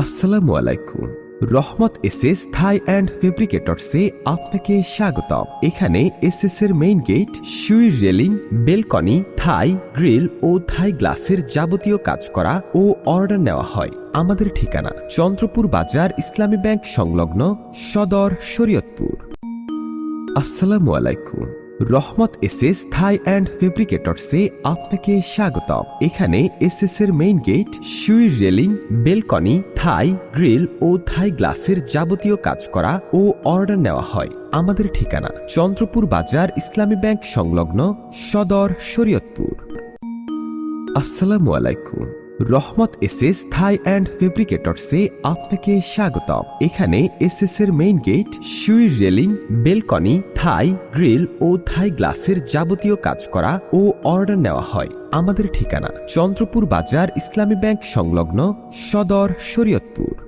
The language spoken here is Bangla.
আসসালামু আলাইকুম। রহমত এসএস থাই অ্যান্ড ফেব্রিকেটরসে আপনাকে স্বাগতম। এখানে এসএস এর মেইন গেট, সিঁড়ির রেলিং, বেলকনি, থাই গ্রিল ও থাই গ্লাসের যাবতীয় কাজ করা ও অর্ডার নেওয়া হয়। আমাদের ঠিকানা চন্দ্রপুর বাজার, ইসলামী ব্যাংক সংলগ্ন, সদর, শরীয়তপুর। আসসালামু আলাইকুম। রহমত এসএস থাই অ্যান্ড ফেব্রিকেটরসে আপনাকে স্বাগতম। এখানে এসএস এর মেইন গেট, সিঁড়ির রেলিং, বেলকনি, থাই গ্রিল ও থাই গ্লাসের যাবতীয় কাজ করা ও অর্ডার নেওয়া হয়। আমাদের ঠিকানা চন্দ্রপুর বাজার, ইসলামী ব্যাংক সংলগ্ন, সদর, শরীয়তপুর। আসসালামু আলাইকুম। রহমত এসএস থাই অ্যান্ড ফেব্রিকেটরসে আপনাকে স্বাগতম। এখানে এসএস এর মেইন গেট, সিঁড়ির রেলিং, বেলকনি, থাই গ্রিল ও থাই গ্লাসের যাবতীয় কাজ করা ও অর্ডার নেওয়া হয়। আমাদের ঠিকানা চন্দ্রপুর বাজার, ইসলামী ব্যাংক সংলগ্ন, সদর, শরীয়তপুর।